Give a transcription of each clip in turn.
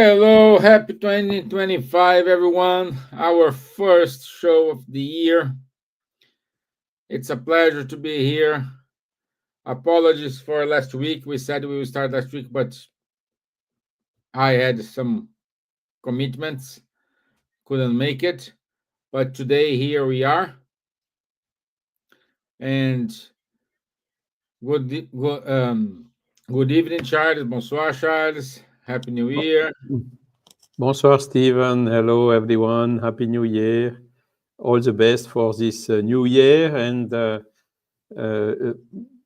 Hello, happy 2025, everyone. Our first show of the year. It's a pleasure to be here. Apologies for last week. We said we would start last week, but I had some commitments, couldn't make it. But today, here we are. And good, e- good, um, good evening, Charles. Bonsoir, Charles. Happy New Year. Bonsoir, Stevan. Hello, everyone. Happy New Year. All the best for this new year. And uh,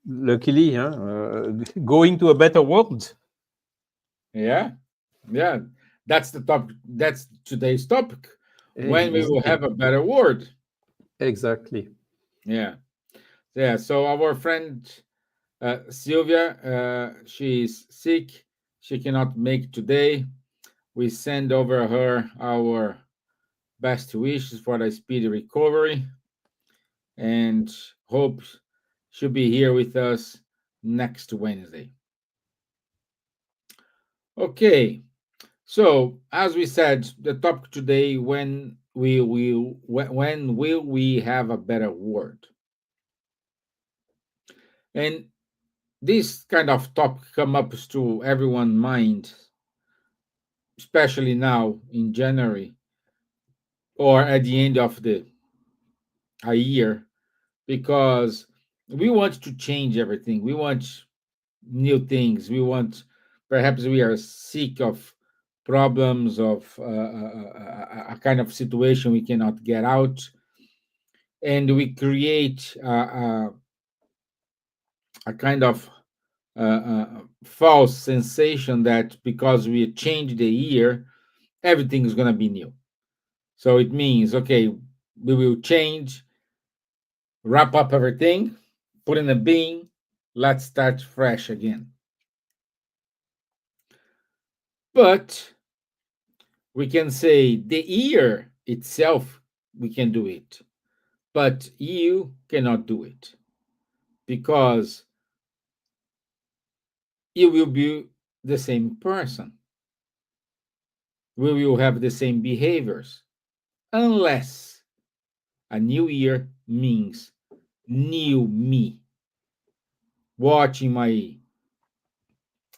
luckily, going to a better world. Yeah, yeah. That's the topic. That's today's topic. When we will have a better world. Exactly. Yeah, yeah. So our friend Silvia, she's sick. She cannot make it today. We send over her our best wishes for a speedy recovery, and hope she'll be here with us next Wednesday. Okay. So as we said, the topic today: when will we have a better world? And this kind of topic come up to everyone's mind, especially now in January or at the end of the a year, because we want to change everything. We want new things. We want, perhaps we are sick of problems of a kind of situation we cannot get out, and we create a kind of false sensation that because we change the year, everything is going to be new. So it means, okay, we will change, wrap up everything, put in a bin, let's start fresh again. But we can say the year itself, we can do it, but you cannot do it because you will be the same person. We will have the same behaviors unless a new year means new me, watching my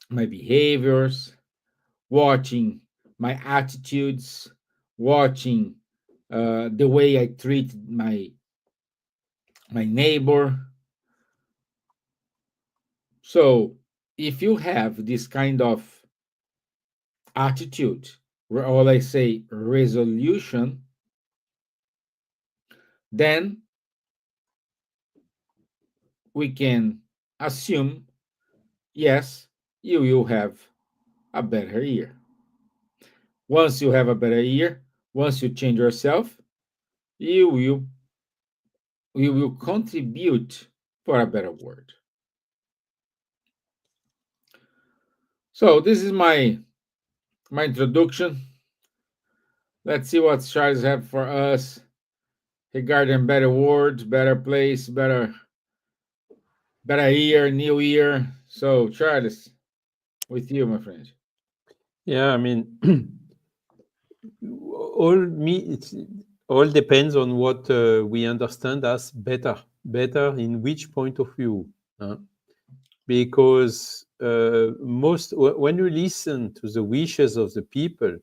behaviors, watching my attitudes, watching the way I treat my neighbor. So if you have this kind of attitude, or I say resolution, then we can assume, yes, you will have a better year. Once you have a better year, once you change yourself, you will you will contribute for a better world. So this is my introduction. Let's see what Charles have for us regarding better world, better place, better year, new year. So Charles, with you, my friend. Yeah, I mean, it all depends on what we understand as better. Better in which point of view? Huh? Because when you listen to the wishes of the people,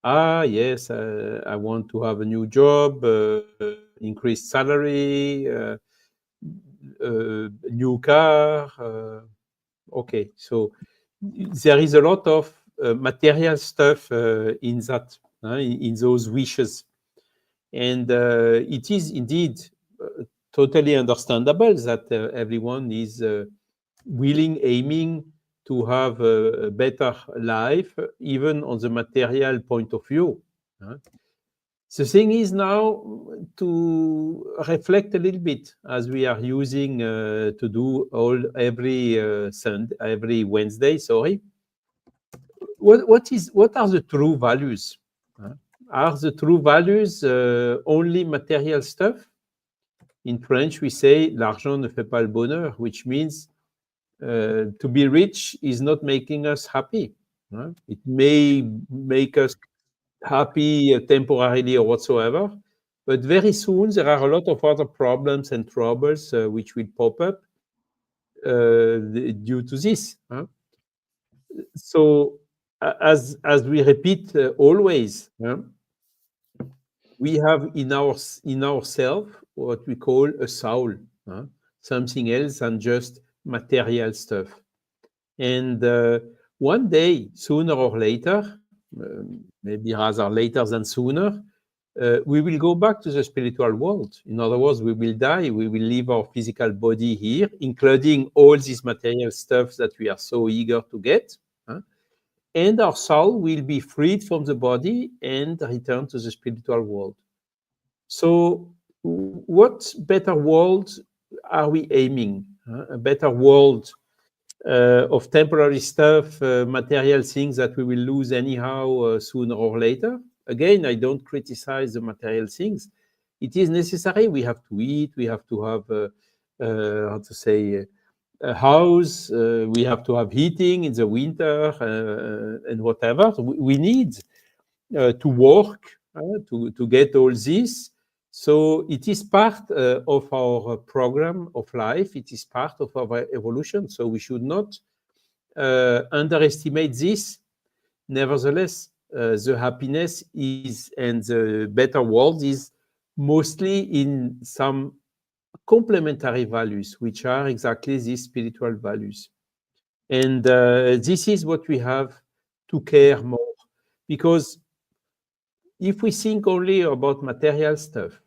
yes, I want to have a new job, increased salary, new car. Okay, so there is a lot of material stuff in that, in those wishes. And it is indeed totally understandable that everyone is willing, aiming to have a better life, even on the material point of view. huh. The thing is now to reflect a little bit as we are using to do every Sunday, every Wednesday. Sorry, what are the true values? Huh? Are the true values only material stuff? In French, we say l'argent ne fait pas le bonheur, which means to be rich is not making us happy. It may make us happy temporarily or whatsoever, but very soon there are a lot of other problems and troubles which will pop up due to this. So, as we repeat always, we have in ourselves what we call a soul, something else than just material stuff. And one day, sooner or later, maybe rather later than sooner, we will go back to the spiritual world. In other words, we will die, we will leave our physical body here, including all this material stuff that we are so eager to get. And our soul will be freed from the body and return to the spiritual world. So, what better world are we aiming? A better world of temporary stuff, material things that we will lose anyhow sooner or later. Again, I don't criticize the material things. It is necessary. We have to eat. We have to have, how to say, a house. We have to have heating in the winter and whatever. We need to work to get all this. So it is part of our program of life. It is part of our evolution. So we should not underestimate this. Nevertheless, the happiness is and the better world is mostly in some complementary values, which are exactly these spiritual values. And this is what we have to care more, because if we think only about material stuff,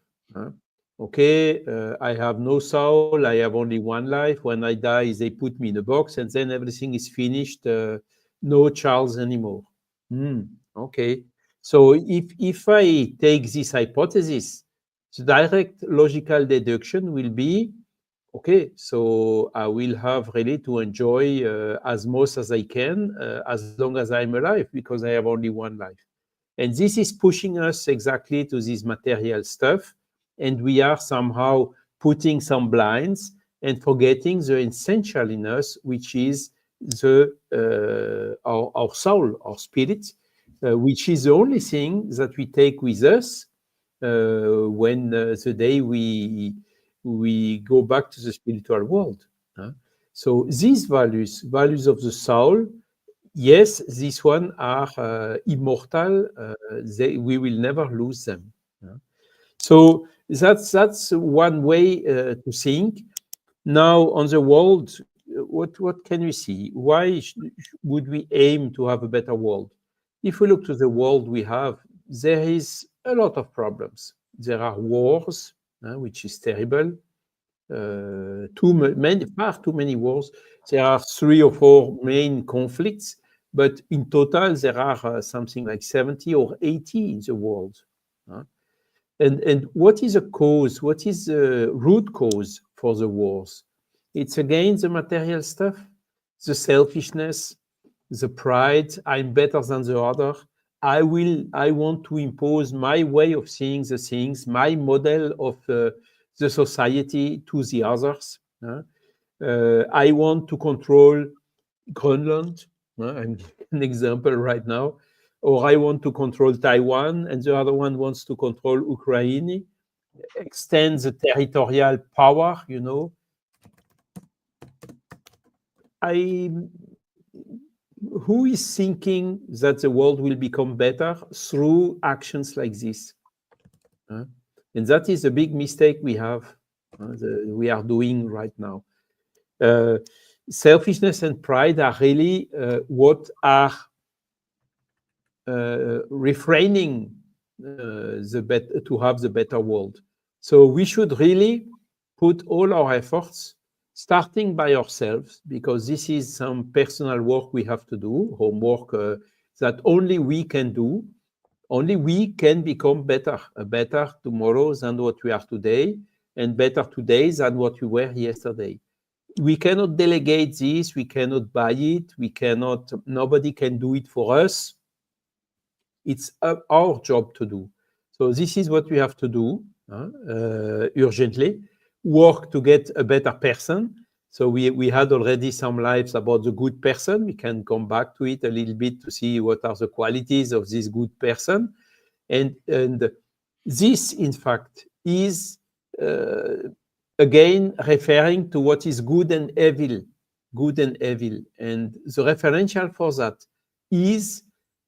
okay, I have no soul, I have only one life. When I die, they put me in a box, and then everything is finished. No Charles anymore. Okay. So if I take this hypothesis, the direct logical deduction will be, okay, so I will have really to enjoy as most as I can, as long as I'm alive, because I have only one life. And this is pushing us exactly to this material stuff. And we are somehow putting some blinds and forgetting the essential in us, which is our soul, our spirit, which is the only thing that we take with us when the day we go back to the spiritual world. So these values of the soul, yes, these ones are immortal. We will never lose them. So that's one way to think. Now, on the world, what can we see? Why would we aim to have a better world? If we look to the world we have, there is a lot of problems. There are wars, which is terrible. Far too many wars. There are 3 or 4 main conflicts, but in total there are something like 70 or 80 in the world. And what is a cause? What is the root cause for the wars? It's again the material stuff, the selfishness, the pride. I'm better than the other. I want to impose my way of seeing the things, my model of the society to the others. I want to control Greenland. I'm giving an example right now. Or I want to control Taiwan, and the other one wants to control Ukraine, extend the territorial power, I who is thinking that the world will become better through actions like this? And that is a big mistake we have, we are doing right now. Selfishness and pride are really what are refraining to have the better world. So we should really put all our efforts, starting by ourselves, because this is some personal work we have to do, homework that only we can do. Only we can become better tomorrow than what we are today, and better today than what we were yesterday. We cannot delegate this, we cannot buy it, nobody can do it for us. It's our job to do. So this is what we have to do urgently. Work to get a better person. So we had already some lives about the good person. We can come back to it a little bit to see what are the qualities of this good person. And this, in fact, is again referring to what is good and evil, good and evil. And the referential for that is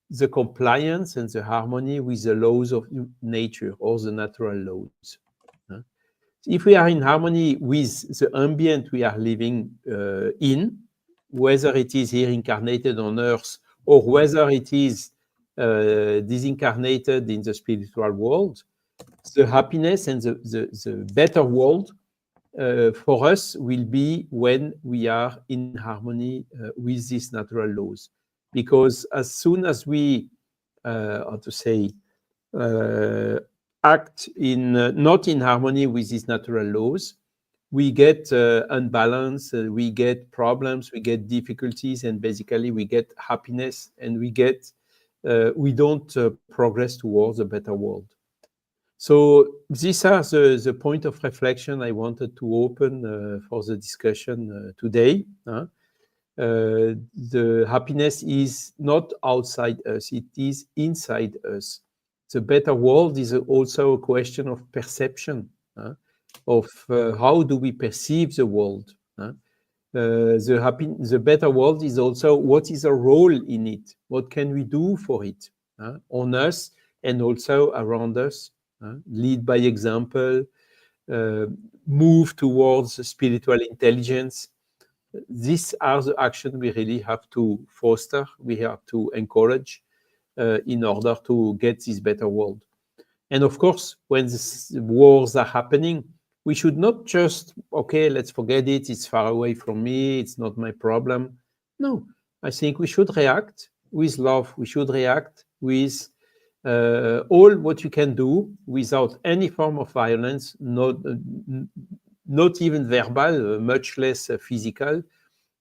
the compliance and the harmony with the laws of nature or the natural laws. If we are in harmony with the ambient we are living in, whether it is here incarnated on earth or whether it is disincarnated in the spiritual world, the happiness and the better world for us will be when we are in harmony with these natural laws. Because as soon as we, how to say, uh, act in not in harmony with these natural laws, we get unbalance, we get problems, we get difficulties, and basically we get happiness, and we don't progress towards a better world. So these are the point of reflection I wanted to open for the discussion today. The happiness is not outside us, it is inside us. The better world is also a question of perception, of how do we perceive the world. The better world is also what is our role in it, what can we do for it, on us and also around us. Lead by example, uh, move towards spiritual intelligence. These are the actions we really have to foster, we have to encourage in order to get this better world. And of course, when these wars are happening, we should not just, okay, let's forget it, it's far away from me, it's not my problem. No, I think we should react with love, we should react with all what you can do without any form of violence, not even verbal, much less physical,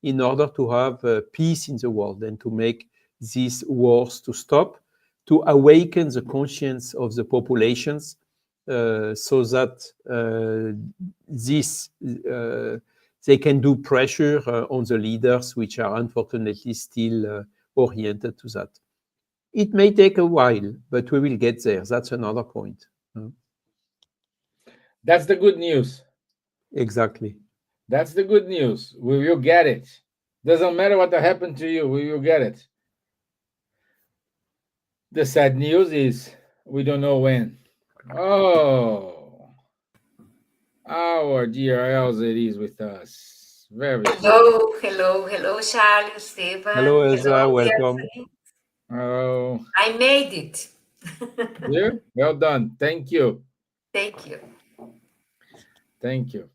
in order to have peace in the world and to make these wars to stop, to awaken the conscience of the populations so that they can do pressure on the leaders, which are unfortunately still oriented to that. It may take a while, but we will get there. That's another point. That's the good news. Exactly. That's the good news. We will get it. Doesn't matter what happened to you, we will get it. The sad news is we don't know when. Oh, our dear Elsa is with us. Very good. Hello, hello, hello, Charles, Hello, Stevan. Elsa. Hello, Welcome. Beatriz. Oh, I made it. yeah, well done. Thank you. Thank you. Thank you.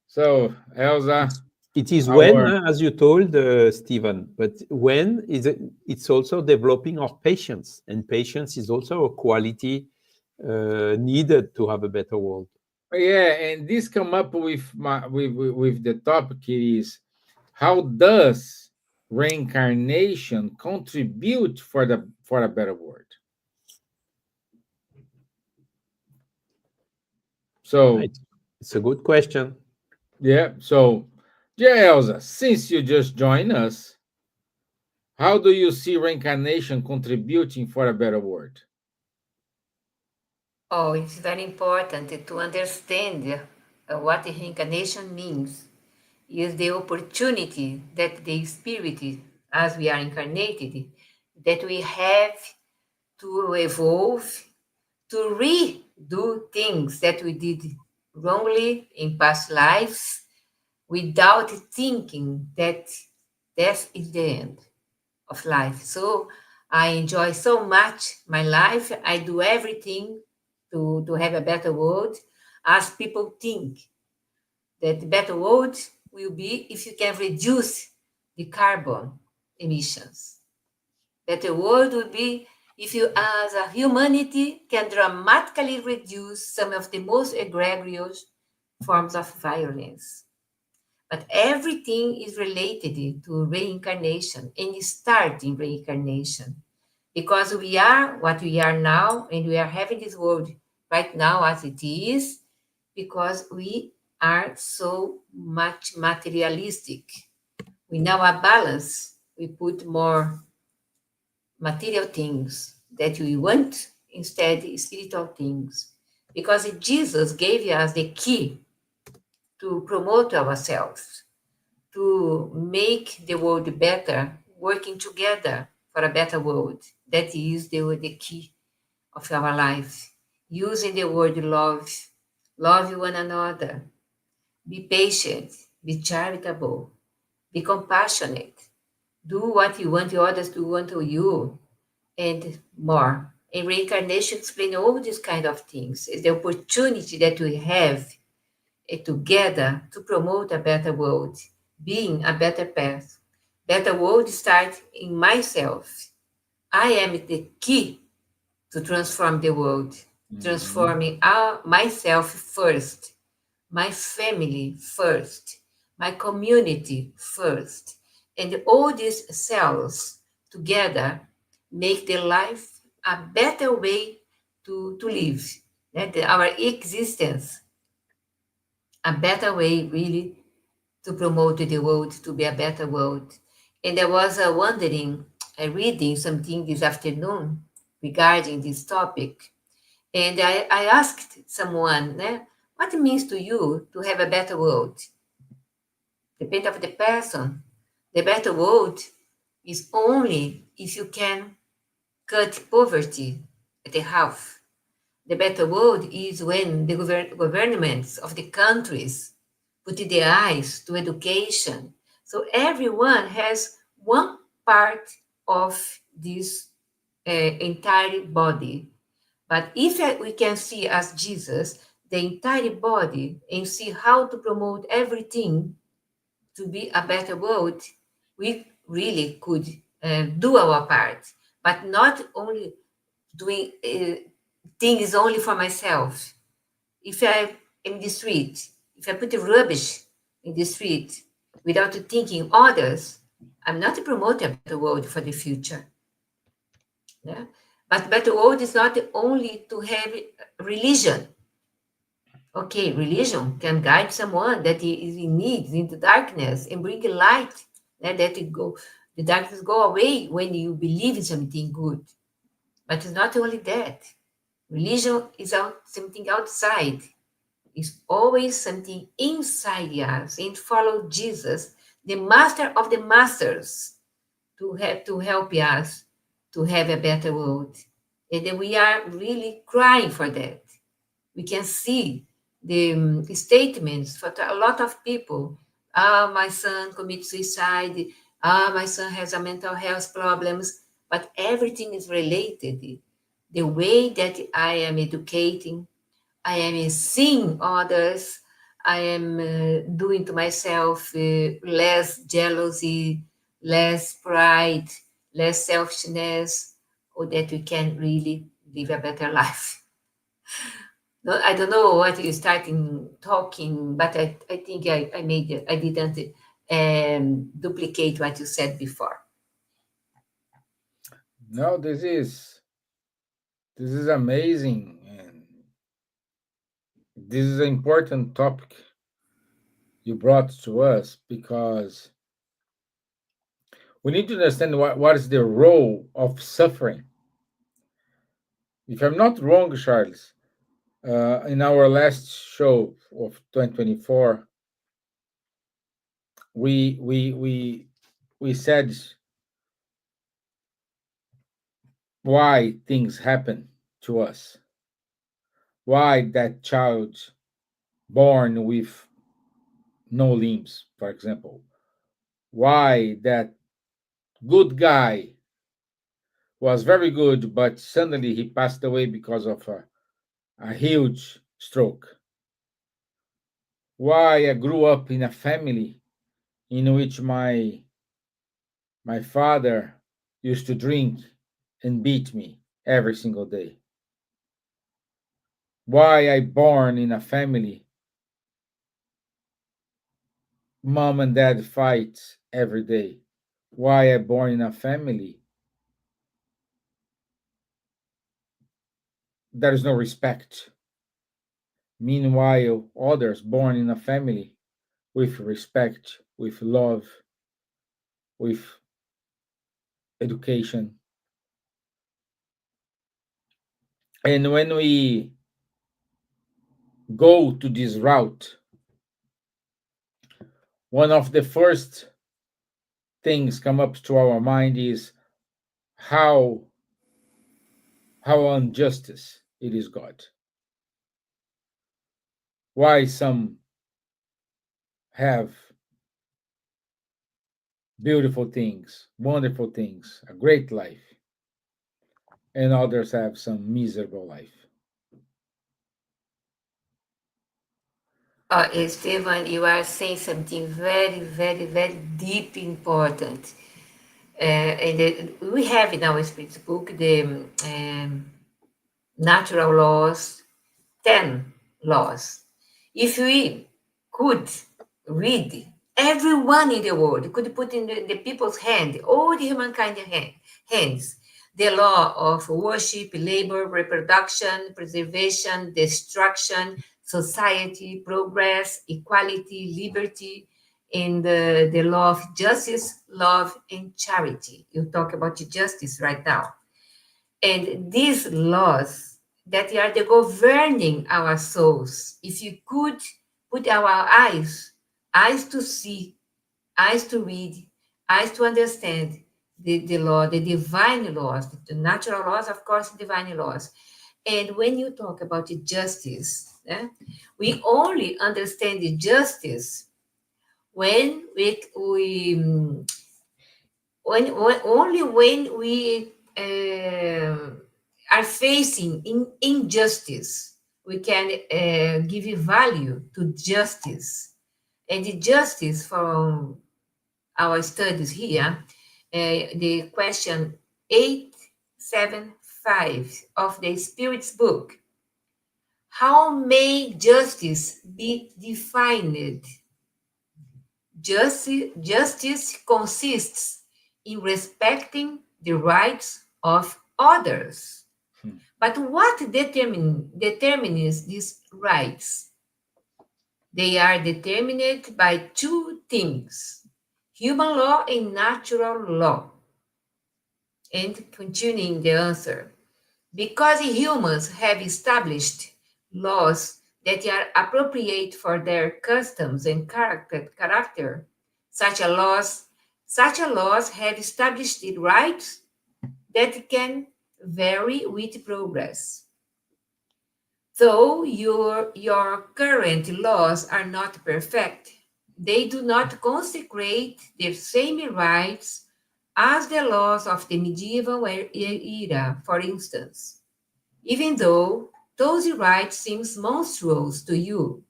So, Elsa, It is when, our as you told, Stevan, but when is it, it's also developing our patience, and patience is also a quality needed to have a better world. yeah, and this come up with with the topic is how does reincarnation contribute for a better world? So Right. It's a good question. yeah, so dear Elsa, since you just joined us, how do you see reincarnation contributing for a better world? Oh, it's very important to understand what reincarnation means. Is the opportunity that the spirit, as we are incarnated, that we have to evolve, to redo things that we did wrongly in past lives without thinking that death is the end of life. So I enjoy so much my life. I do everything to have a better world as people think that the better world will be if you can reduce the carbon emissions. Better world would be if you as a humanity can dramatically reduce some of the most egregious forms of violence. But everything is related to reincarnation and starting reincarnation. Because we are what we are now, and we are having this world right now as it is, because we are so much materialistic. In our balance, we put more material things that we want instead spiritual things. Because Jesus gave us the key to promote ourselves, to make the world better, working together for a better world. That is the key of our life. Using the word love, love one another, be patient, be charitable, be compassionate, do what you want the others to want to you, and more. And reincarnation explains all these kind of things. It's the opportunity that we have together to promote a better world, being a better path. Better world starts in myself. I am the key to transform the world, Mhm. transforming myself first, my family first, my community first. And all these cells together make the life a better way to live. Our existence, a better way really to promote the world to be a better world. And I was wondering, reading something this afternoon regarding this topic, and I asked someone, what it means to you to have a better world? Depend of the person. The better world is only if you can cut poverty at a half. The better world is when the governments of the countries put the eyes to education. So everyone has one part of this entire body. But if we can see as Jesus the entire body and see how to promote everything to be a better world, we really could do our part. But not only doing things only for myself. If I in the street, if I put the rubbish in the street without thinking others, I'm not promoting a better world for the future. Yeah? But better world is not only to have religion. Okay, religion can guide someone that is in need into darkness and bring light. That the darkness go away when you believe in something good. But it's not only that. Religion is something outside. It's always something inside us. And follow Jesus, the master of the masters, to help us to have a better world. And then we are really crying for that. We can see the statements for a lot of people. Ah, my son commits suicide. Ah, my son has a mental health problems. But everything is related. The way that I am educating, I am seeing others, I am doing to myself less jealousy, less pride, less selfishness, or that we can really live a better life. No, I don't know what you starting talking, but I think I made it. I didn't duplicate what you said before. No, this is amazing, and this is an important topic you brought to us because we need to understand what is the role of suffering. If I'm not wrong, Charles, in our last show of 2024, we we we we said why things happen to us, why that child born with no limbs, for example, why that good guy was very good, but suddenly he passed away because of a huge stroke. Why I grew up in a family in which my father used to drink and beat me every single day. Why I born in a family mom and dad fight every day. Why I born in a family there is no respect. Meanwhile, others born in a family with respect, with love, with education. And when we go to this route, one of the first things come up to our mind is how how injustice it is God. Why some have beautiful things, wonderful things, a great life, and others have some miserable life. Stevan, you are saying something very, very, very deep important. And we have in our spirit book the natural laws, 10 laws. If we could read everyone in the world, could put in the people's hand, all the humankind hands, the law of worship, labor, reproduction, preservation, destruction, society, progress, equality, liberty, and the law of justice, love, and charity. You talk about justice right now. And these laws that are the governing our souls, if you could put our eyes to see, eyes to read, eyes to understand the law, the divine laws, the natural laws, of course, divine laws. And when you talk about the justice, we only understand the justice when only when we are facing injustice, we can give a value to justice. And the justice from our studies here, the question 875 of the Spirit's book. How may justice be defined? Justice consists in respecting the rights of others. Hmm. But what determines these rights? They are determined by two things: human law and natural law. And continuing the answer, because humans have established laws that are appropriate for their customs and character, such a laws have established the rights that can vary with progress. Though your current laws are not perfect, they do not consecrate the same rights as the laws of the medieval era, for instance. Even though those rights seem monstrous to you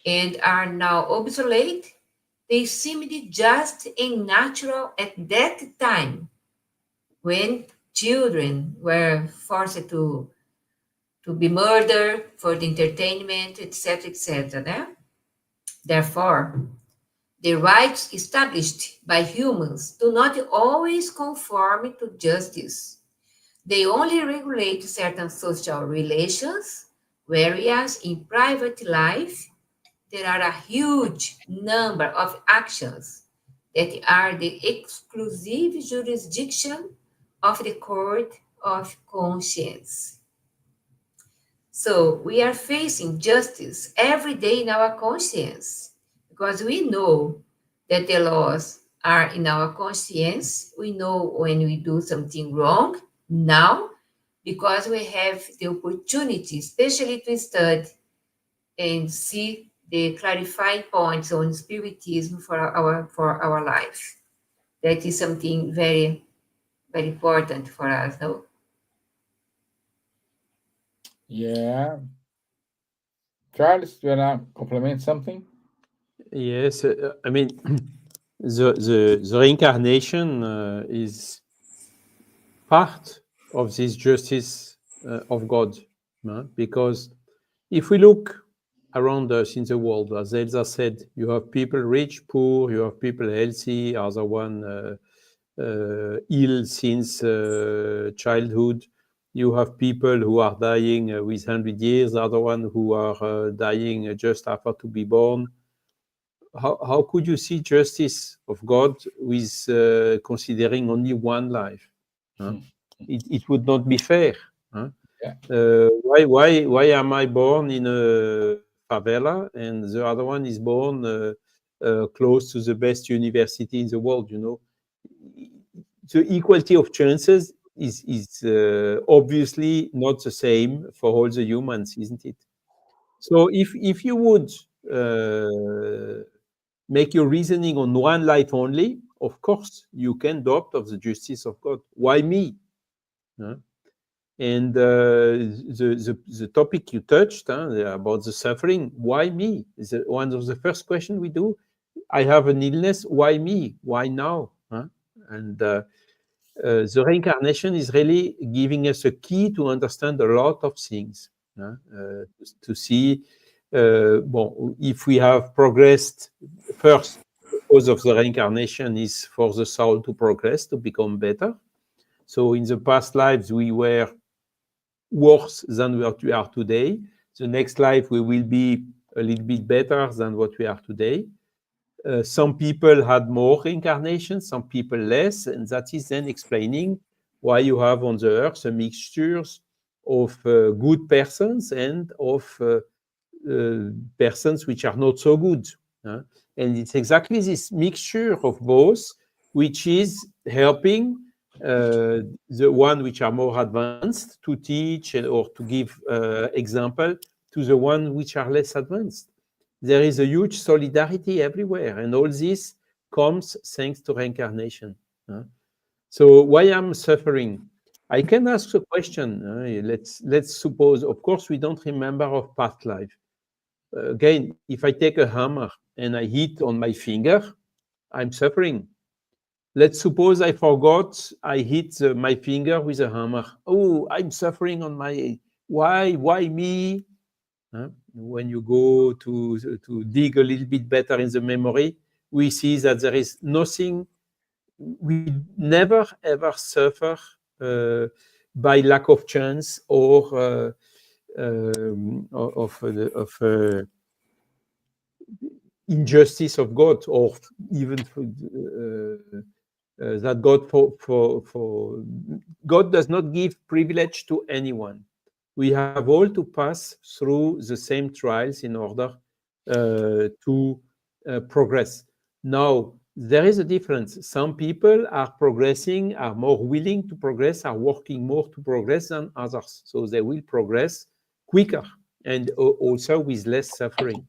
and are now obsolete, they seemed just and natural at that time when children were forced to be murdered for the entertainment, etc., etc. Therefore, the rights established by humans do not always conform to justice. They only regulate certain social relations, whereas in private life, there are a huge number of actions that are the exclusive jurisdiction of the court of conscience. So we are facing justice every day in our conscience because we know that the laws are in our conscience. We know when we do something wrong now because we have the opportunity, especially to study and see the clarifying points on spiritism for our life. That is something very, very important for us, no? Yeah. Charles, do you want to complement something? Yes, I mean, the reincarnation is part of this justice of God, because if we look around us in the world, as Elsa said, you have people rich, poor, you have people healthy, other one ill since childhood. You have people who are dying with 100 years, other one who are dying just after to be born. How could you see justice of God with considering only one life? Huh? It would not be fair. Huh? Yeah. Why am I born in a favela and the other one is born close to the best university in the world? You know, the equality of chances is obviously not the same for all the humans, isn't it? So if you would make your reasoning on one life only, of course you can doubt of the justice of God. Why me? Huh? And the topic you touched about the suffering, why me? Is one of the first questions we do. I have an illness, why me? Why now? Huh? And the reincarnation is really giving us a key to understand a lot of things, to see, if we have progressed first, the cause of the reincarnation is for the soul to progress, to become better. So in the past lives, we were worse than what we are today. The next life, we will be a little bit better than what we are today. Some people had more reincarnations, some people less, and that is then explaining why you have on the earth a mixtures of good persons and of persons which are not so good. And it's exactly this mixture of both which is helping the one which are more advanced to teach or to give example to the one which are less advanced. There is a huge solidarity everywhere, and all this comes thanks to reincarnation. So why I'm suffering? I can ask a question. Let's suppose, of course, we don't remember of past life. Again, if I take a hammer and I hit on my finger, I'm suffering. Let's suppose I forgot I hit my finger with a hammer. Oh, I'm suffering on my. Why me? When you go to dig a little bit better in the memory, we see that there is nothing. We never ever suffer by lack of chance or of injustice of God, or even that God God does not give privilege to anyone. We have all to pass through the same trials in order to progress. Now, there is a difference. Some people are progressing, are more willing to progress, are working more to progress than others. So they will progress quicker and also with less suffering.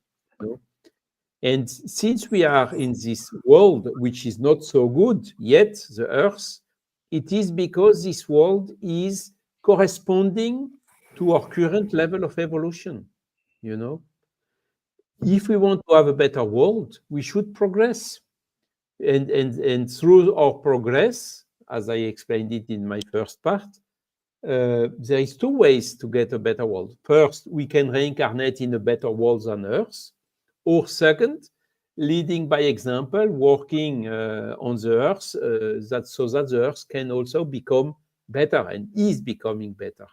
And since we are in this world, which is not so good yet, the earth, it is because this world is corresponding to our current level of evolution. If we want to have a better world, we should progress. And through our progress, as I explained it in my first part, there is two ways to get a better world. First, we can reincarnate in a better world than Earth. Or second, leading by example, working on the Earth, so that the Earth can also become better and is becoming better.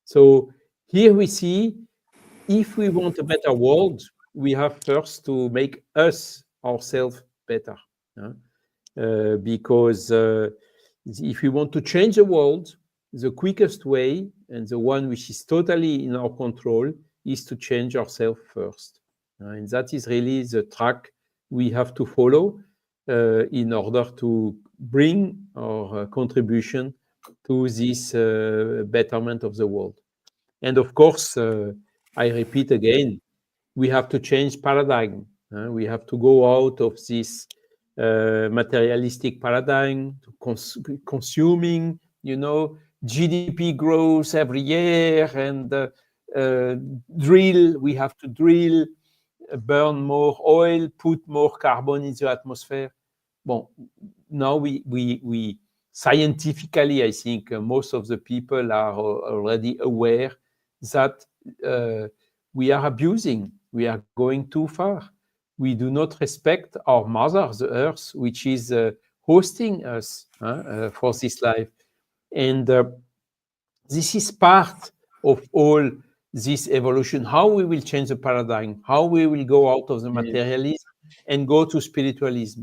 So here we see, if we want a better world, we have first to make us ourselves better. Because if we want to change the world, the quickest way, and the one which is totally in our control, is to change ourselves first. And that is really the track we have to follow in order to bring our contribution to this betterment of the world. And of course, I repeat again, we have to change paradigm. We have to go out of this materialistic paradigm, to consuming, GDP grows every year, and we have to drill, burn more oil, put more carbon in the atmosphere. Well, now we scientifically, I think most of the people are already aware that we are abusing, we are going too far. We do not respect our mother, the earth, which is hosting us for this life. And This is part of all this evolution, how we will change the paradigm, how we will go out of the materialism and go to spiritualism.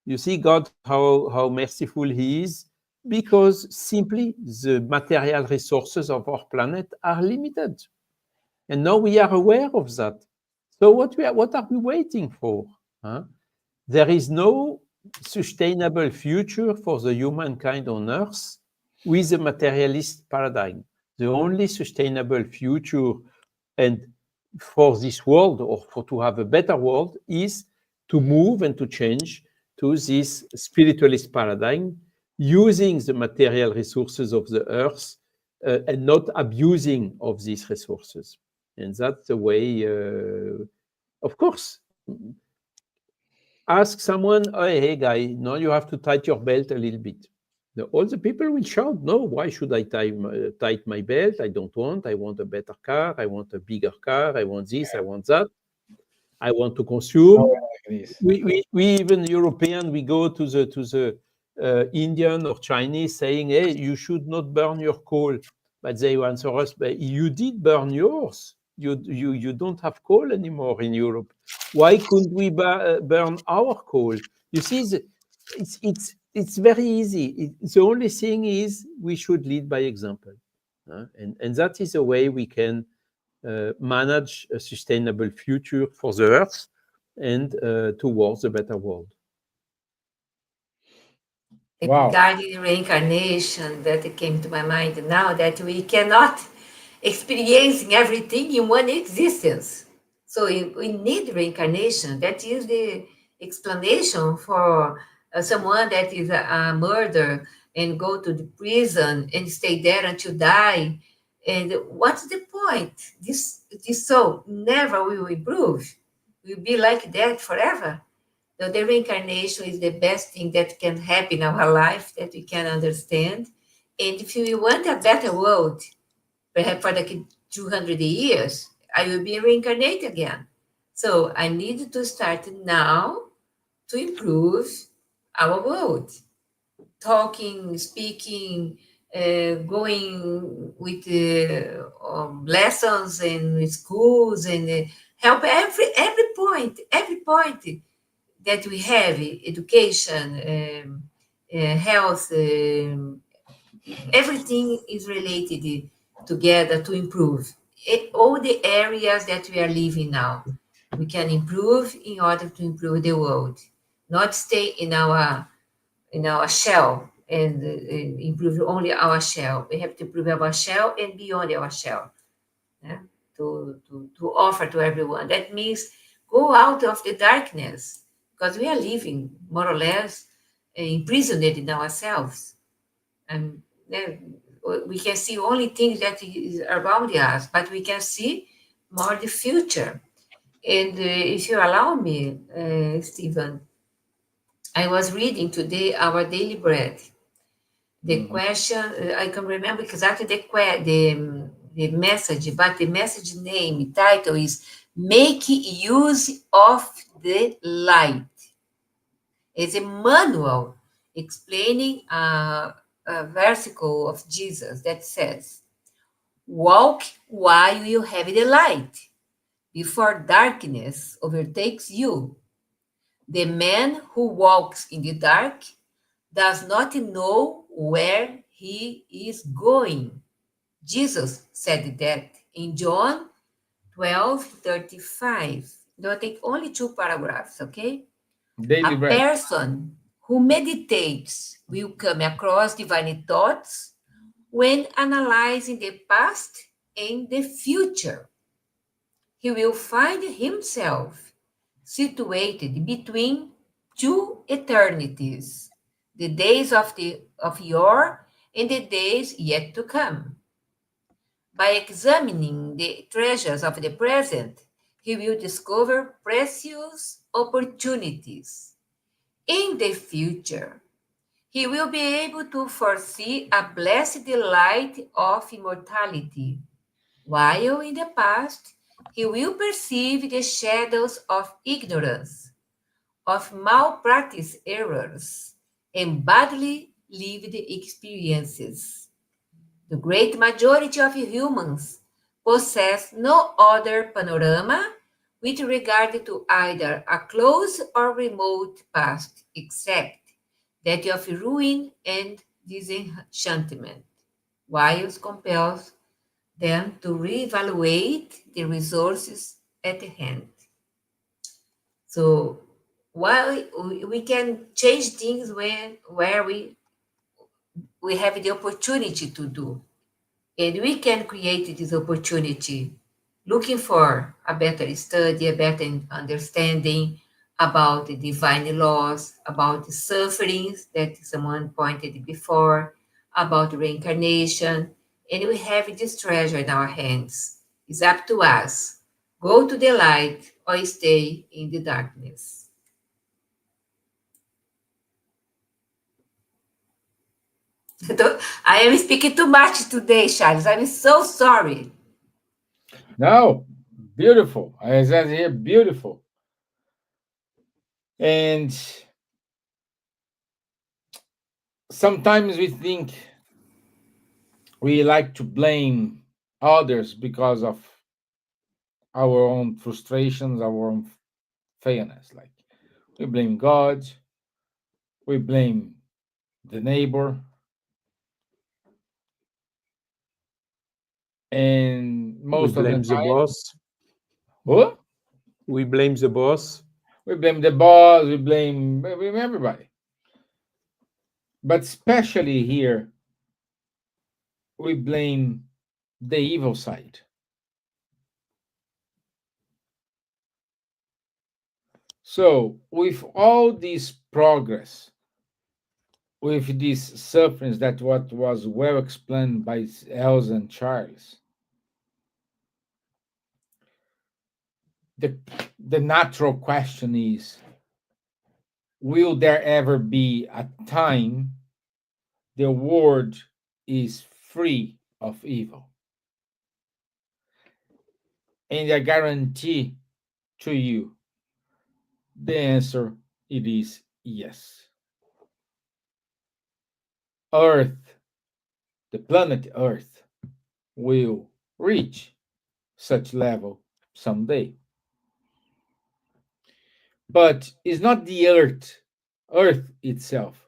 You see, God, how merciful He is, because simply the material resources of our planet are limited. And now we are aware of that. So what are we waiting for? Huh? There is no sustainable future for the humankind on Earth with a materialist paradigm. The only sustainable future and for this world, or for to have a better world, is to move and to change to this spiritualist paradigm, using the material resources of the earth and not abusing of these resources. And that's the way, of course, ask someone, oh, hey, guy, now you have to tighten your belt a little bit. All the people will shout, no, why should I tighten my belt? I don't want. I want a better car. I want a bigger car. I want this. I want that. I want to consume. We even European, we go to the Indian or Chinese saying, hey, you should not burn your coal. But they answer us, but you did burn yours. You don't have coal anymore in Europe. Why couldn't we burn our coal? You see, it's very easy. The only thing is we should lead by example. And that is a way we can manage a sustainable future for the Earth and towards a better world. Wow. Regarding reincarnation, that came to my mind now, that we cannot experience everything in one existence. So we need reincarnation. That is the explanation for someone that is a murderer and go to the prison and stay there until die. And what's the point? This soul never will improve. Will be like that forever. So the reincarnation is the best thing that can happen in our life that we can understand. And if we want a better world, perhaps for like 200 years, I will be reincarnated again. So I need to start now to improve our world. Talking, speaking, going with lessons and with schools and help every point that we have, education, health, everything is related together to improve all the areas that we are living now. We can improve in order to improve the world, not stay in our shell and improve only our shell. We have to improve our shell and beyond our shell, yeah? to offer to everyone. That means go out of the darkness, because we are living more or less imprisoned in ourselves. And then we can see only things that is around us, but we can see more the future. And if you allow me, Stevan, I was reading today our daily bread. The question, I can remember exactly the message, but the message name, title is Make Use of the Light. It's a manual explaining a versicle of Jesus that says, walk while you have the light, before darkness overtakes you. The man who walks in the dark does not know where he is going. Jesus said that in John 12:35. Don't take only two paragraphs, okay? Daily A bread. person who meditates will come across divine thoughts when analyzing the past and the future. He will find himself situated between two eternities, the days of yore and the days yet to come. By examining the treasures of the present, he will discover precious opportunities. In the future, he will be able to foresee a blessed light of immortality, while in the past, he will perceive the shadows of ignorance, of malpractice errors, and badly lived experiences. The great majority of humans possess no other panorama with regard to either a close or remote past except that of ruin and disenchantment, whilst compels them to reevaluate the resources at hand. So while we can change things when where we have the opportunity to do, and we can create this opportunity looking for a better study, a better understanding about the divine laws, about the sufferings that someone pointed before, about reincarnation, and we have this treasure in our hands. It's up to us. Go to the light or stay in the darkness. I am speaking too much today, Charles. I'm so sorry. No, beautiful. I said here, beautiful. And sometimes we think we like to blame others because of our own frustrations, our own fairness. Like we blame God, we blame the neighbor, and We most of the blame the time, boss. who? We blame the boss. We blame the boss, we blame everybody. But especially here, we blame the evil side. So, with all this progress, with these sufferings that what was well explained by Elsa and Charles, the the natural question is: will there ever be a time the world is free of evil? And I guarantee to you, the answer it is yes. Earth, the planet Earth, will reach such level someday. But it's not the Earth itself.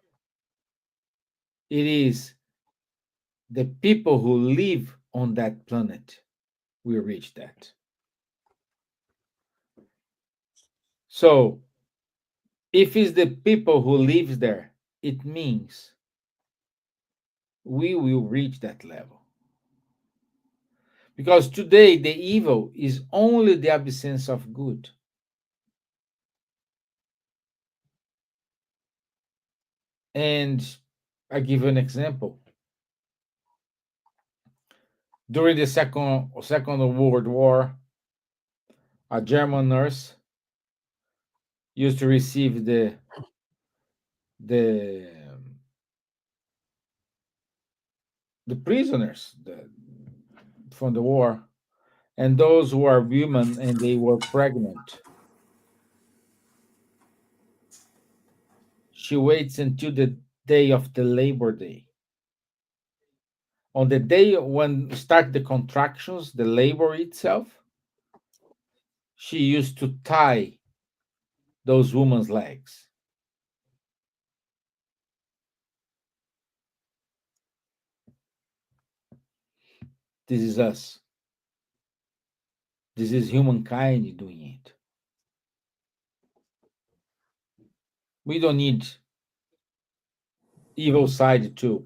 It is the people who live on that planet will reach that. So if it's the people who lives there, it means we will reach that level. Because today the evil is only the absence of good. And I give you an example. During the Second World War, a German nurse used to receive the the prisoners from the war, and those who are women and they were pregnant. She waits until the day of the Labor Day. On the day when start the contractions, the labor itself, she used to tie those women's legs. This is us. This is humankind doing it. We don't need evil side to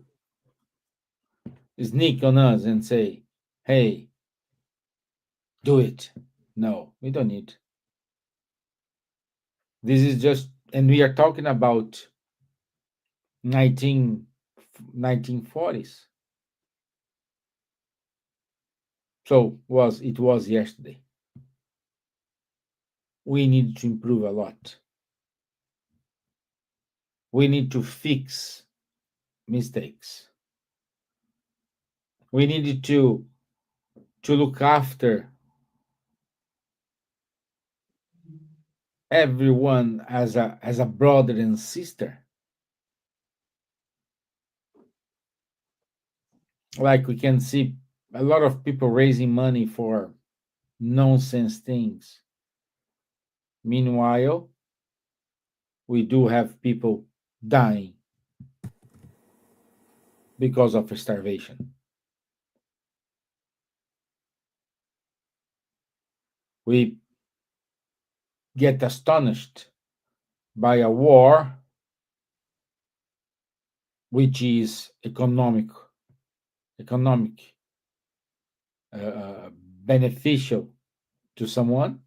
sneak on us and say, hey, do it. No, we don't need. This is just, and we are talking about 1940s. So it was yesterday. We need to improve a lot. We need to fix mistakes. We need to look after everyone as a brother and sister. Like we can see a lot of people raising money for nonsense things. Meanwhile, we do have people dying because of starvation. We get astonished by a war which is economic, beneficial to someone,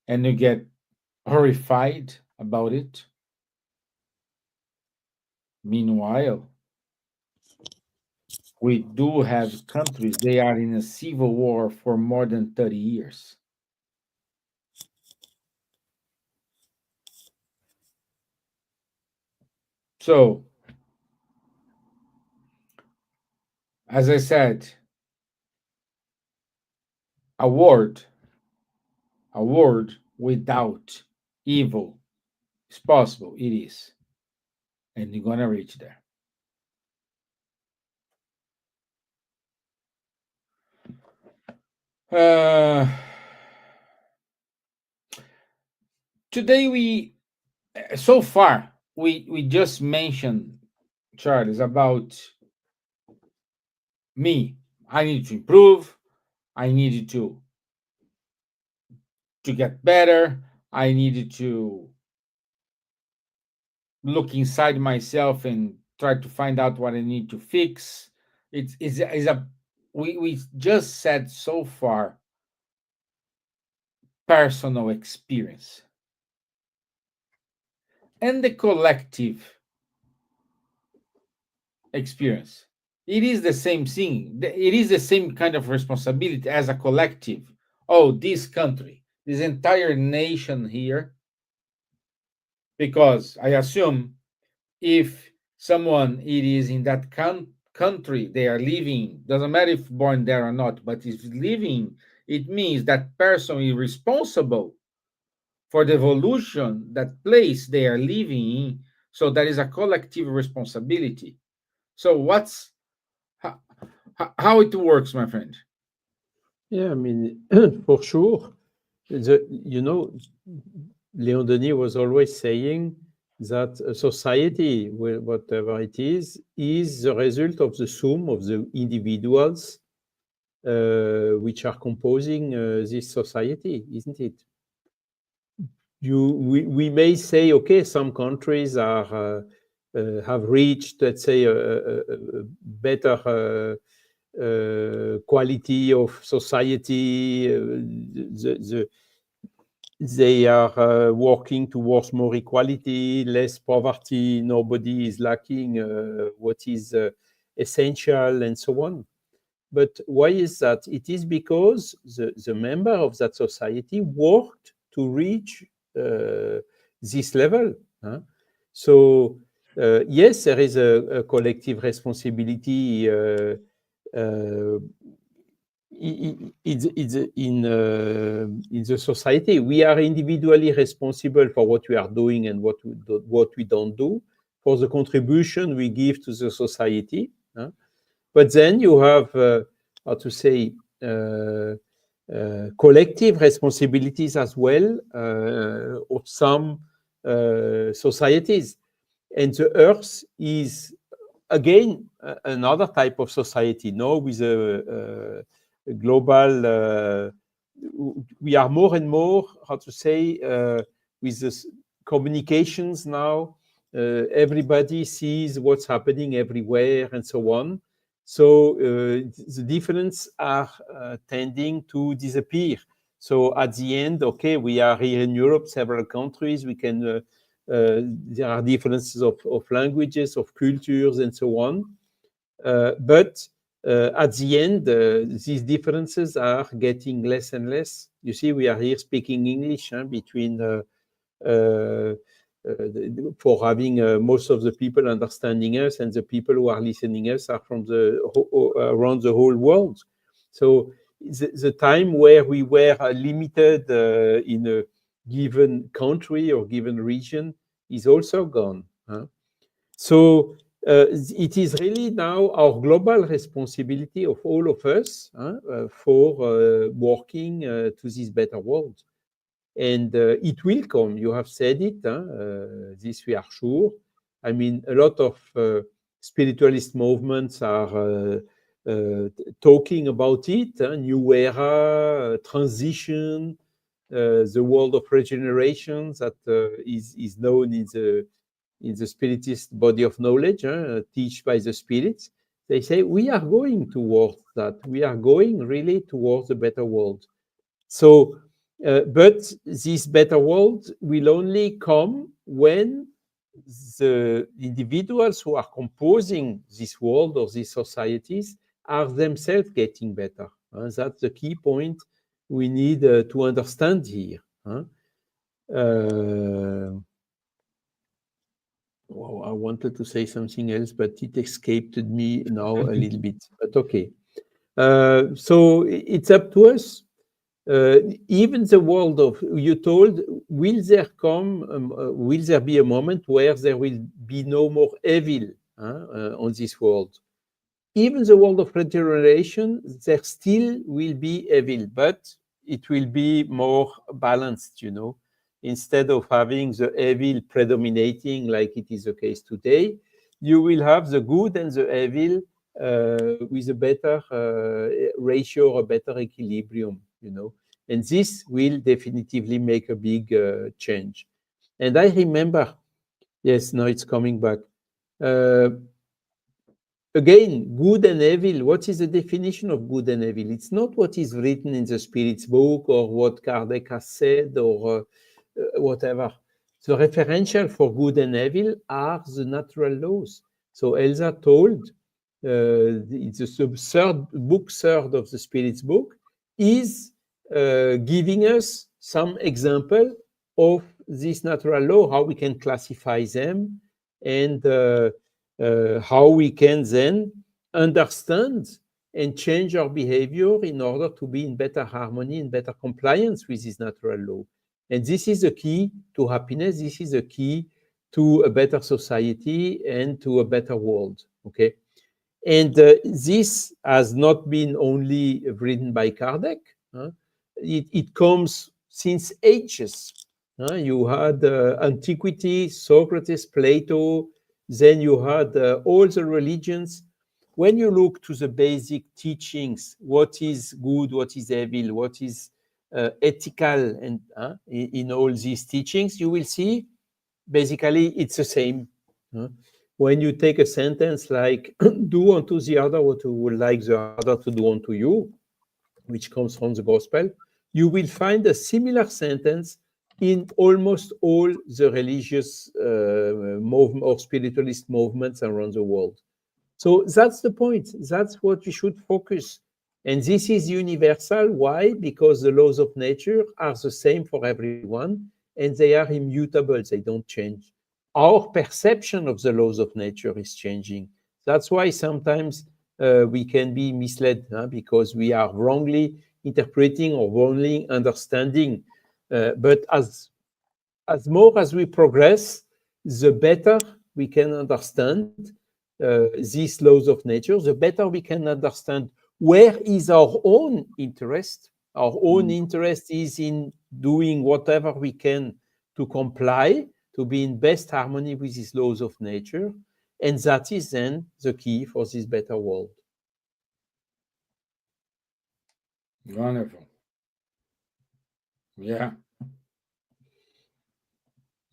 and you get horrified about it. Meanwhile, we do have countries, they are in a civil war for more than 30 years. So, as I said, a world, a world without evil is possible. It is. And you're going to reach there. Uh, today so far we just mentioned, Charles, about me. I need to improve. I needed to get better. I needed to look inside myself and try to find out what I need to fix. It's a we just said so far personal experience and the collective experience. It is the same thing. It is the same kind of responsibility as a collective. Oh, this country, this entire nation here, because I assume if someone it is in that country they are living, doesn't matter if born there or not, but if living, it means that person is responsible for the evolution that place they are living in. So that is a collective responsibility. So how, how it works, my friend? Yeah, I mean, for sure. You know, Leon Denis was always saying that a society, whatever it is the result of the sum of the individuals which are composing this society, isn't it? We may say, okay, some countries are have reached, let's say, a better quality of society. They are working towards more equality, less poverty. Nobody is lacking what is essential, and so on. But why is that? It is because the member of that society worked to reach this level. Huh? So, yes, there is a collective responsibility it's in the society. We are individually responsible for what we are doing and what we don't do, for the contribution we give to the society. Huh? But then you have, how to say, collective responsibilities as well of some societies. And the Earth is, again, another type of society, no, with a global, we are more and more, how to say, with this communications now, everybody sees what's happening everywhere and so on. So the differences are tending to disappear. So at the end, okay, we are here in Europe, several countries, we can, there are differences of languages, of cultures, and so on. But at the end, these differences are getting less and less. You see, we are here speaking English between for having most of the people understanding us, and the people who are listening us are from around the whole world. So the time where we were limited in a given country or given region is also gone. Huh? So it is really now our global responsibility of all of us for working to this better world. And it will come. You have said it. This we are sure. I mean, a lot of spiritualist movements are talking about it. New era, transition, the world of regeneration that is known in the spiritist body of knowledge, teach by the spirits. They say we are going towards that. We are going really towards a better world. So, but this better world will only come when the individuals who are composing this world or these societies are themselves getting better. That's the key point we need to understand here. Wow, I wanted to say something else, but it escaped me now a little bit. But okay. So it's up to us. Even the world of you told, will there be a moment where there will be no more evil on this world? Even the world of regeneration, there still will be evil, but it will be more balanced, you know. Instead of having the evil predominating like it is the case today, you will have the good and the evil with a better ratio, a better equilibrium, you know. And this will definitively make a big change. And I remember, yes, now it's coming back. Uh, Again, good and evil. What is the definition of good and evil? It's not what is written in the Spirit's book or what Kardec has said or whatever. The referential for good and evil are the natural laws. So Elsa told, it's the third of the Spirit's book, is giving us some example of this natural law, how we can classify them, and how we can then understand and change our behavior in order to be in better harmony and better compliance with this natural law. And this is the key to happiness. This is the key to a better society and to a better world. Okay. And this has not been only written by Kardec. It comes since ages. You had antiquity, Socrates, Plato, then you had all the religions. When you look to the basic teachings, what is good, what is evil, what is ethical, and in all these teachings, you will see basically it's the same. When you take a sentence like do unto the other what you would like the other to do unto you, which comes from the gospel, you will find a similar sentence in almost all the religious movement or spiritualist movements around the world. So that's the point. That's what we should focus. And this is universal. Why? Because the laws of nature are the same for everyone and they are immutable. They don't change. Our perception of the laws of nature is changing. That's why sometimes we can be misled because we are wrongly interpreting or wrongly understanding. But as more as we progress, the better we can understand these laws of nature, the better we can understand where is our own interest. Our own interest is in doing whatever we can to comply, to be in best harmony with these laws of nature. And that is then the key for this better world. Wonderful. Yeah.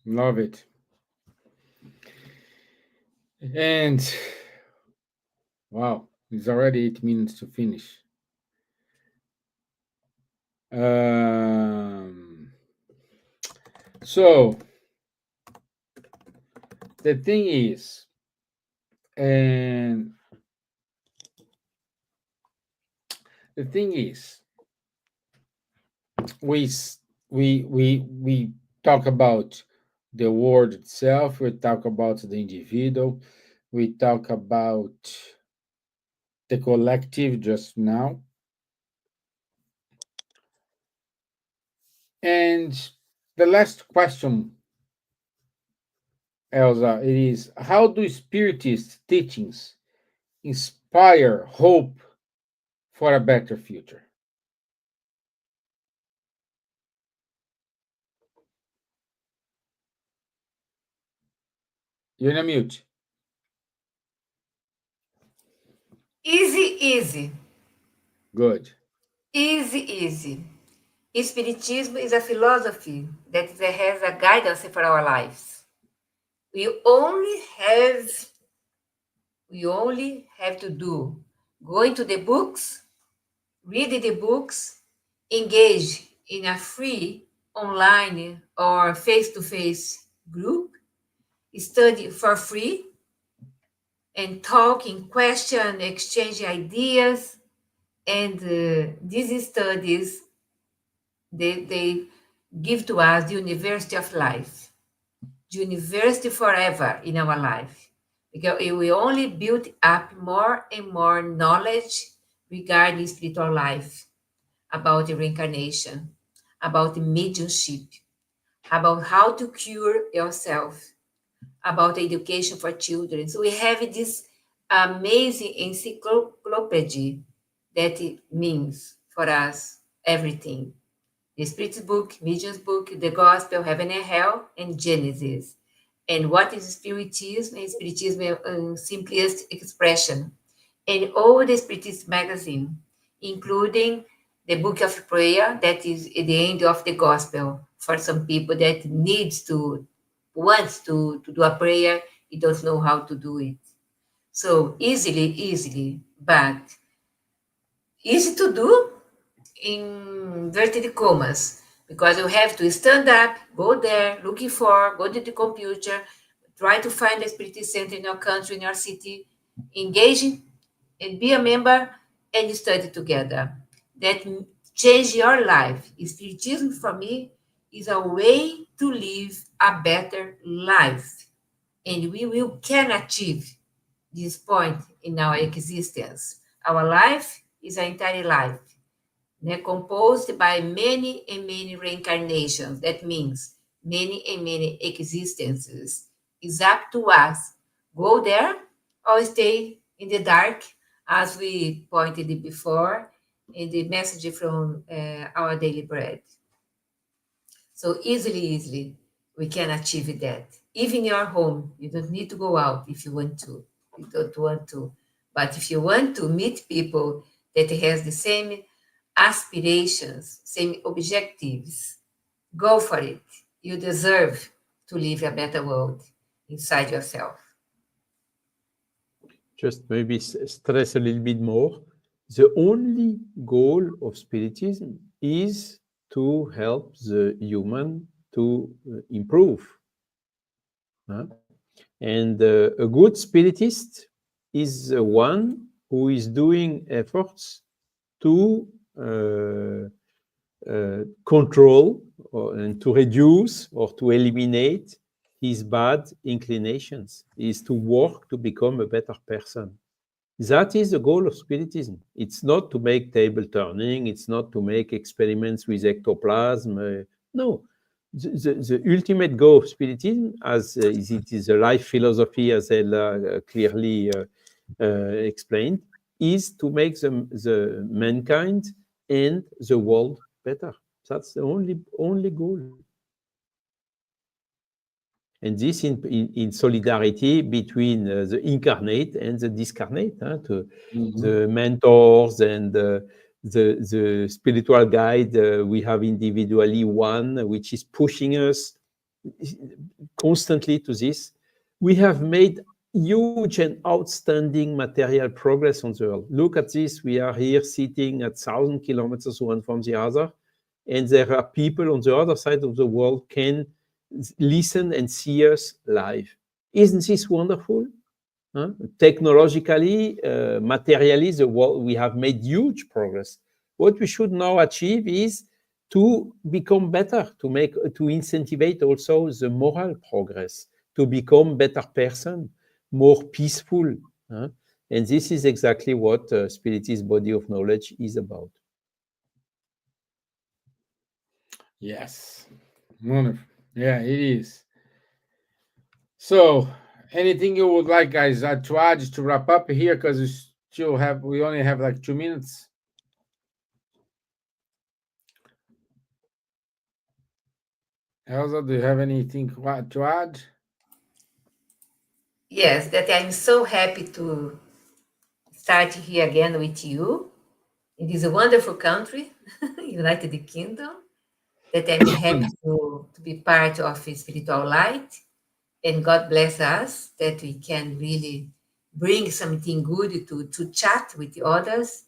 Love it. And wow, it's already 8 minutes to finish. So the thing is, and the thing is, we we talk about the world itself. We talk about the individual. We talk about the collective just now. And the last question Elsa, it is how do Spiritist teachings inspire hope for a better future? You're in a mute. Easy, easy, Good. easy, easy. Spiritism is a philosophy that has a guidance for our lives. We only have we only have to do go into the books, read the books, engage in a free online or face-to-face group, study for free, and talking, question, exchange ideas, and these studies they give to us the university of life, the university forever in our life, because it will only build up more and more knowledge regarding spiritual life, about the reincarnation, about the mediumship, about how to cure yourself, about education for children. So we have this amazing encyclopedia that it means for us everything. The Spirit's book, Medium's book, the Gospel, Heaven and Hell, and Genesis. And what is Spiritism? And Spiritism in simplest expression. And all the Spiritist magazine, including the Book of Prayer, that is at the end of the Gospel for some people that needs to, wants to do a prayer, he doesn't know how to do it. So easily, but easy to do in inverted commas, because you have to stand up, go there, looking for, go to the computer, try to find a spirit center in your country, in your city, engage and be a member and study together. That change your life. Spiritism for me is a way to live a better life. And we will can achieve this point in our existence. Our life is an entire life, composed by many and many reincarnations. That means many and many existences. It's up to us. Go there or stay in the dark, as we pointed it before in the message from our daily bread. So easily, we can achieve that. Even in your home, you don't need to go out if you want to. You don't want to. But if you want to meet people that has the same aspirations, same objectives, go for it. You deserve to live a better world inside yourself. Just maybe stress a little bit more. The only goal of Spiritism is to help the human to improve. Huh? And a good Spiritist is one who is doing efforts to control and to reduce or to eliminate his bad inclinations, is to work to become a better person. That is the goal of Spiritism. It's not to make table turning, it's not to make experiments with ectoplasm. No. The ultimate goal of Spiritism, as it is a life philosophy, as Ella clearly explained, is to make the mankind and the world better. That's the only goal. And this in solidarity between the incarnate and the discarnate, Mhm. the mentors and the spiritual guide. We have individually one which is pushing us constantly to this. We have made huge and outstanding material progress on the earth. Look at this. We are here sitting at 1,000 kilometers one from the other, and there are people on the other side of the world can listen and see us live. Isn't this wonderful? Huh? Technologically, materially, we have made huge progress. What we should now achieve is to become better, to incentivize also the moral progress, to become better person, more peaceful. Huh? And this is exactly what Spiritist body of knowledge is about. Yes. Wonderful. Yeah, it is. So, anything you would like, guys, to add to wrap up here? Because we only have like 2 minutes. Elsa, do you have anything to add? Yes, that I'm so happy to start here again with you. It is a wonderful country, United Kingdom, that I'm happy to be part of spiritual light. And God bless us that we can really bring something good to chat with the others.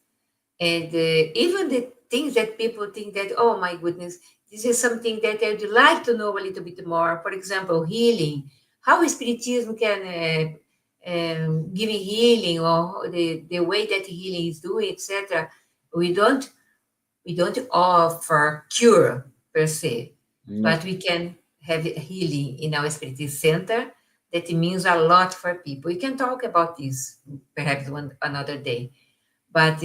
And even the things that people think that, oh my goodness, this is something that I'd like to know a little bit more. For example, healing, how Spiritism can give healing, or the way that healing is doing, etc. We don't we don't offer cure per se, No. but we can have healing in our Spiritist center. That means a lot for people. We can talk about this perhaps one another day. But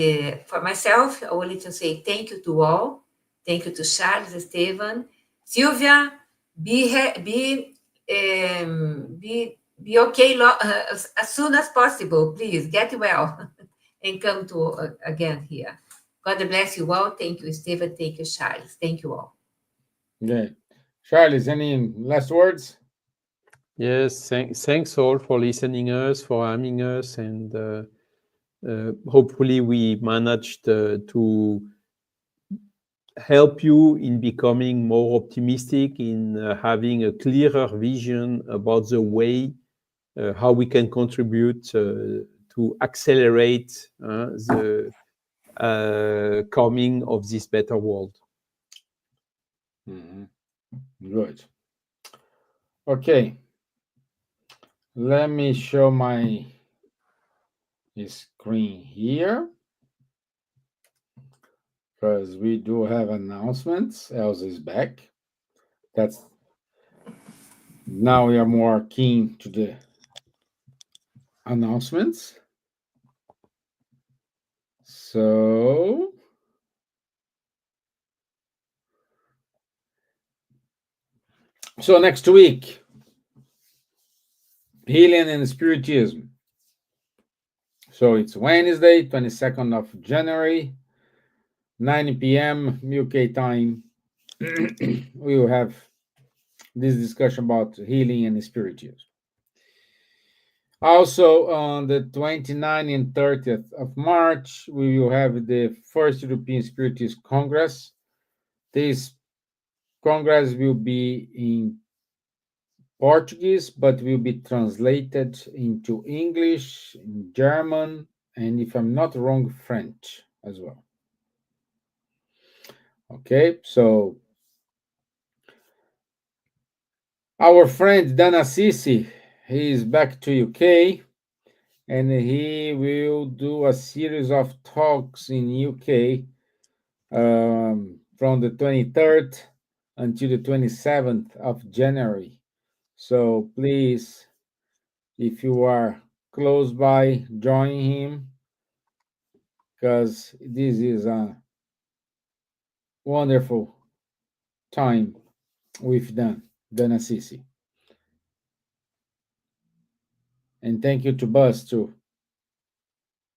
for myself, I wanted to say thank you to all. Thank you to Charles, Stevan, Silvia. Be okay as soon as possible. Please get well and come to again here. God bless you all. Thank you, Steven. Thank you, Charles. Thank you all. Okay. Charles, any last words? Yes, thanks all for listening us, for having us, and hopefully we managed to help you in becoming more optimistic, in having a clearer vision about the way how we can contribute to accelerate the coming of this better world. Mhm. Good. Okay. Let me show my screen here because we do have announcements. Elsa is back. That's now we are more keen to the announcements. So next week, healing and spiritism. So it's Wednesday, 22nd of January, 9 p.m. UK time. We will have this discussion about healing and spiritism. Also, on the 29th and 30th of March, we will have the first European Spiritist Congress. This Congress will be in Portuguese, but will be translated into English, German, and if I'm not wrong, French as well. Okay, so our friend Dan Assisi, he is back to UK, and he will do a series of talks in UK from the 23rd until the 27th of January. So please, if you are close by, join him because this is a wonderful time with Dan Assisi. And thank you to Buzz to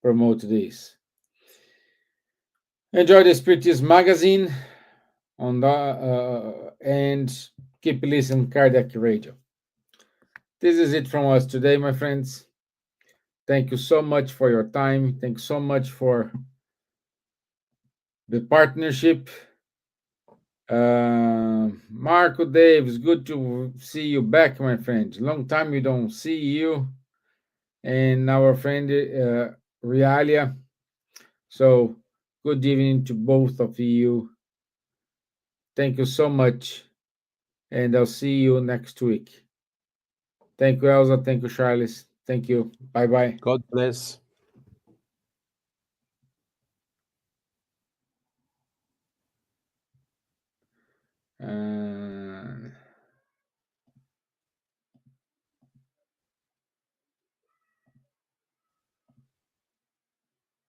promote this. Enjoy the Spiritist magazine on the and keep listening Cardiac Radio. This is it from us today, my friends. Thank you so much for your time. Thanks so much for the partnership. Marco Davis, good to see you back, my friend. Long time we don't see you. And our friend Realia. So good evening to both of you. Thank you so much. And I'll see you next week. Thank you, Elsa. Thank you, Charles. Thank you. Bye bye. God bless.